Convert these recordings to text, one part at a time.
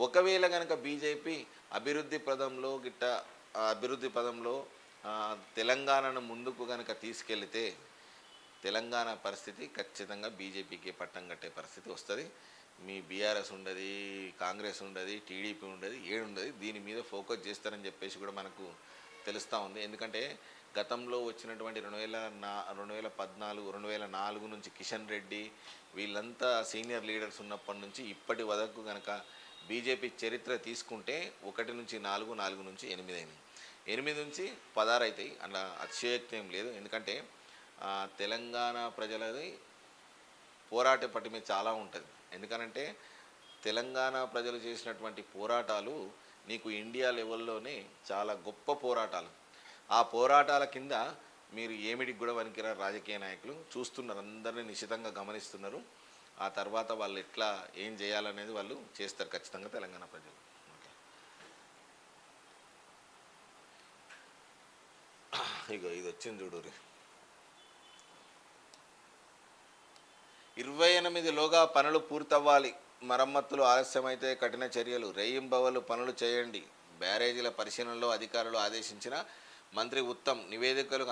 ఒకవేళ కనుక బీజేపీ అభివృద్ధి పదంలో గిట్ట అభివృద్ధి పదంలో తెలంగాణను ముందుకు కనుక తీసుకెళ్తే తెలంగాణ పరిస్థితి ఖచ్చితంగా బీజేపీకి పట్టం కట్టే పరిస్థితి వస్తుంది. మీ బీఆర్ఎస్ ఉండదు, కాంగ్రెస్ ఉండదు, టీడీపీ ఉండదు, ఏడుండదు. దీని మీద ఫోకస్ చేస్తారని చెప్పేసి కూడా మనకు తెలుస్తూ ఉంది. ఎందుకంటే గతంలో వచ్చినటువంటి 2014 2004 నుంచి కిషన్ రెడ్డి వీళ్ళంతా సీనియర్ లీడర్స్ ఉన్నప్పటి నుంచి ఇప్పటి వరకు కనుక బీజేపీ చరిత్ర తీసుకుంటే 1 నుంచి 4, 4 నుంచి 8 అయినాయి, 8 నుంచి 16 అవుతాయి. అలా అతిశయోక్తి ఏం లేదు. ఎందుకంటే తెలంగాణ ప్రజలది పోరాట పటిమ చాలా ఉంటుంది. ఎందుకనంటే తెలంగాణ ప్రజలు చేసినటువంటి పోరాటాలు నీకు ఇండియా లెవెల్లోనే చాలా గొప్ప పోరాటాలు. ఆ పోరాటాల కింద మీరు ఏమిటికి కూడా వనికిరారు రాజకీయ నాయకులు చూస్తున్నారు, అందరినీ నిశితంగా గమనిస్తున్నారు. ఆ తర్వాత వాళ్ళు ఎట్లా ఏం చేయాలనేది వాళ్ళు చేస్తారు ఖచ్చితంగా తెలంగాణ ప్రజలు. ఇగో ఇది వచ్చింది చూడు. 28లోగా పనులు పూర్తవ్వాలి. మరమ్మతులు ఆలస్యమైతే కఠిన చర్యలు. రేయింబవలు పనులు చేయండి. బ్యారేజీల పరిశీలనలో అధికారులు ఆదేశించిన మంత్రి ఉత్తమ్. నివేదికలకు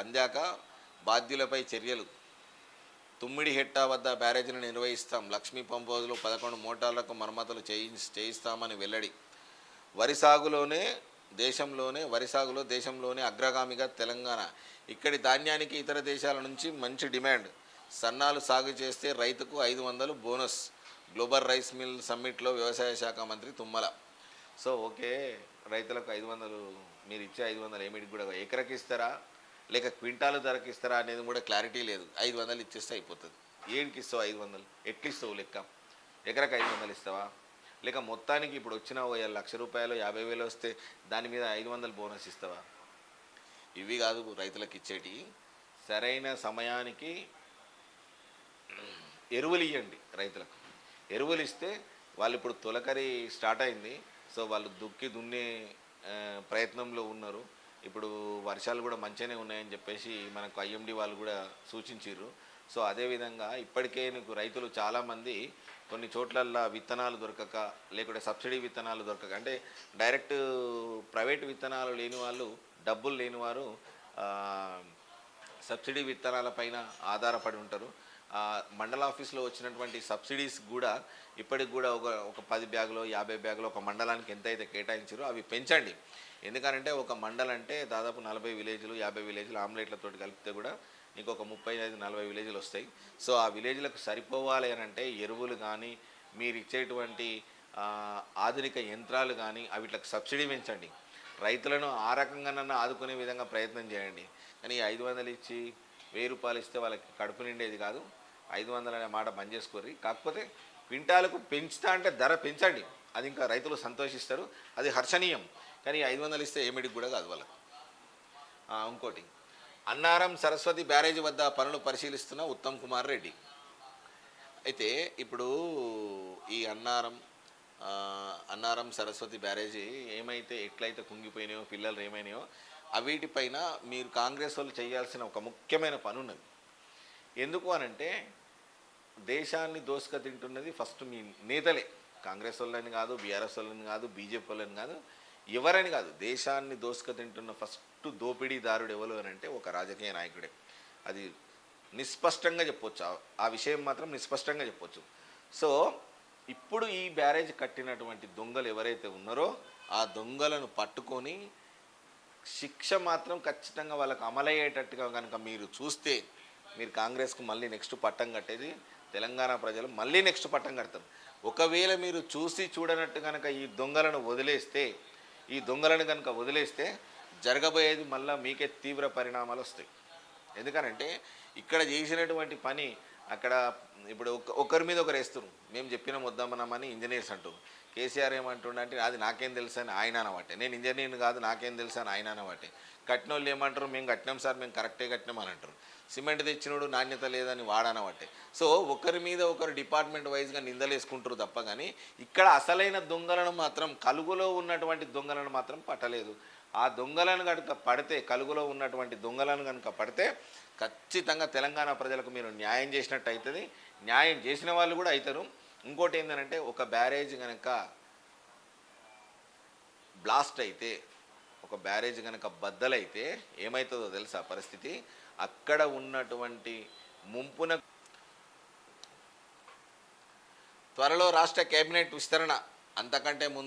అందాక బాధ్యులపై చర్యలు. తుమ్మిడిహెట్ట వద్ద బ్యారేజీని నిర్వహిస్తాం. లక్ష్మీ పంప్ హౌజ్లో 11 మోటార్లకు మరమ్మతులు చేయిస్తామని వెల్లడి. వరి సాగులో దేశంలోనే అగ్రగామిగా తెలంగాణ. ఇక్కడి ధాన్యానికి ఇతర దేశాల నుంచి మంచి డిమాండ్. సన్నాలు సాగు చేస్తే రైతుకు 500 బోనస్. గ్లోబల్ రైస్ మిల్ సమ్మిట్లో వ్యవసాయ శాఖ మంత్రి తుమ్మల. సో ఓకే, రైతులకు 500 మీరు ఇచ్చే 500 ఏమిటికి కూడా ఎకరకి ఇస్తారా లేక క్వింటాలు ధరకి ఇస్తారా అనేది కూడా క్లారిటీ లేదు. 500 ఇచ్చేస్తే అయిపోతుంది. ఏడికి ఇస్తావు 500? ఎట్లు ఇస్తావు లెక్క? ఎకరకు 500 ఇస్తావా లేక మొత్తానికి ఇప్పుడు వచ్చిన 1 లక్ష రూపాయలు 50,000 వస్తే దాని మీద 500 బోనస్ ఇస్తావా? ఇవి కాదు రైతులకు ఇచ్చేటి. సరైన సమయానికి ఎరువులు ఇవ్వండి రైతులకు. ఎరువులు ఇస్తే వాళ్ళు ఇప్పుడు తొలకరి స్టార్ట్ అయింది. సో వాళ్ళు దున్నే ప్రయత్నంలో ఉన్నారు. ఇప్పుడు వర్షాలు కూడా మంచిగానే ఉన్నాయని చెప్పేసి మనకు ఐఎండి వాళ్ళు కూడా సూచించారు. సో అదేవిధంగా ఇప్పటికే నీకు రైతులు చాలామంది కొన్ని చోట్లల్లో విత్తనాలు దొరకక లేకుంటే సబ్సిడీ విత్తనాలు దొరకక, అంటే డైరెక్ట్ ప్రైవేట్ విత్తనాలు లేని వాళ్ళు, డబ్బులు లేని వారు సబ్సిడీ విత్తనాల పైన ఆధారపడి ఉంటారు. మండల ఆఫీస్లో వచ్చినటువంటి సబ్సిడీస్ కూడా ఇప్పటికి కూడా ఒక 10 బ్యాగులో 50 బ్యాగులో ఒక మండలానికి ఎంత అయితే కేటాయించారో అవి పెంచండి. ఎందుకంటే ఒక మండలం అంటే దాదాపు 40 విలేజ్లు 50 విలేజ్లు ఆమ్లెట్లతో కలిపితే కూడా నీకు ఒక 35-40 విలేజ్లు వస్తాయి. సో ఆ విలేజ్లకు సరిపోవాలి అని అంటే ఎరువులు కానీ మీరు ఇచ్చేటువంటి ఆధునిక యంత్రాలు కానీ అవిట్లకు సబ్సిడీ పెంచండి. రైతులను ఆ రకంగానన్నా ఆదుకునే విధంగా ప్రయత్నం చేయండి. కానీ 500 ఇచ్చి 1000 రూపాయలు ఇస్తే వాళ్ళకి కడుపు నిండేది కాదు. 500 అనే మాట బంద్ చేసుకోర్రి. కాకపోతే క్వింటాలకు పెంచుతా అంటే ధర పెంచండి, అది ఇంకా రైతులు సంతోషిస్తారు, అది హర్షణీయం. కానీ 500 ఇస్తే ఏమిటికి కూడా కాదు వాళ్ళకు. ఇంకోటి, అన్నారం సరస్వతి బ్యారేజీ వద్ద పనులు పరిశీలిస్తున్న ఉత్తమ్ కుమార్ రెడ్డి. అయితే ఇప్పుడు ఈ అన్నారం సరస్వతి బ్యారేజీ ఏమైతే ఎట్లయితే కుంగిపోయినాయో, పిల్లలు ఏమైనాయో వీటిపైన మీరు కాంగ్రెస్ వాళ్ళు చేయాల్సిన ఒక ముఖ్యమైన పని ఉన్నది. ఎందుకు అనంటే దేశాన్ని దోసుక తింటున్నది ఫస్ట్ మీ నేతలే. కాంగ్రెస్ వాళ్ళని కాదు, బీఆర్ఎస్ వాళ్ళని కాదు, బీజేపీ వాళ్ళని కాదు, ఎవరని కాదు. దేశాన్ని దోసుక తింటున్న ఫస్ట్ దోపిడీదారుడు ఎవరు అని అంటే ఒక రాజకీయ నాయకుడే. అది నిస్పష్టంగా చెప్పొచ్చు. ఆ విషయం మాత్రం నిస్పష్టంగా చెప్పొచ్చు. సో ఇప్పుడు ఈ బ్యారేజ్ కట్టినటువంటి దొంగలు ఎవరైతే ఉన్నారో ఆ దొంగలను పట్టుకొని శిక్ష మాత్రం ఖచ్చితంగా వాళ్ళకు అమలయ్యేటట్టుగా కనుక మీరు చూస్తే మీరు కాంగ్రెస్కు మళ్ళీ నెక్స్ట్ పట్టం కట్టేది తెలంగాణ ప్రజలు మళ్ళీ నెక్స్ట్ పట్టం కడతారు. ఒకవేళ మీరు చూసి చూడనట్టు కనుక ఈ దొంగలను వదిలేస్తే జరగబోయేది మళ్ళీ మీకే తీవ్ర పరిణామాలు వస్తాయి. ఎందుకనంటే ఇక్కడ చేసినటువంటి పని అక్కడ ఇప్పుడు ఒకరి మీద ఒకరు వేస్తున్నారు. మేము చెప్పిన వద్దామన్నామని ఇంజనీర్స్ అంటారు. కేసీఆర్ ఏమంటుండే, అది నాకేం తెలుసు అని ఆయన అనవాటే. నేను ఇంజనీర్ని కాదు, నాకేం తెలుసు అని ఆయన అనవాటే. కట్టిన వాళ్ళు ఏమంటారు, మేము కట్టినాం సార్, మేము కరెక్టే కట్టినాం అని అంటారు. సిమెంట్ తెచ్చినోడు నాణ్యత లేదని వాడనవాటే. సో ఒకరి మీద ఒకరు డిపార్ట్మెంట్ వైజ్గా నిందలేసుకుంటారు తప్ప కానీ ఇక్కడ అసలైన దొంగలను మాత్రం, కలుగులో ఉన్నటువంటి దొంగలను మాత్రం పట్టలేదు. ఆ దొంగలను కనుక పడితే, కలుగులో ఉన్నటువంటి దొంగలను కనుక పడితే ఖచ్చితంగా తెలంగాణ ప్రజలకు మీరు న్యాయం చేసినట్టు అవుతుంది. న్యాయం చేసిన వాళ్ళు కూడా అవుతారు. ఇంకోటి ఏంటంటే ఒక బ్యారేజ్ కనుక బ్లాస్ట్ అయితే, ఒక బ్యారేజ్ కనుక బద్దలైతే ఏమవుతుందో తెలుసా పరిస్థితి? అక్కడ ఉన్నటువంటి ముంపున త్వరలో రాష్ట్ర కేబినెట్ విస్తరణ, అంతకంటే ముందు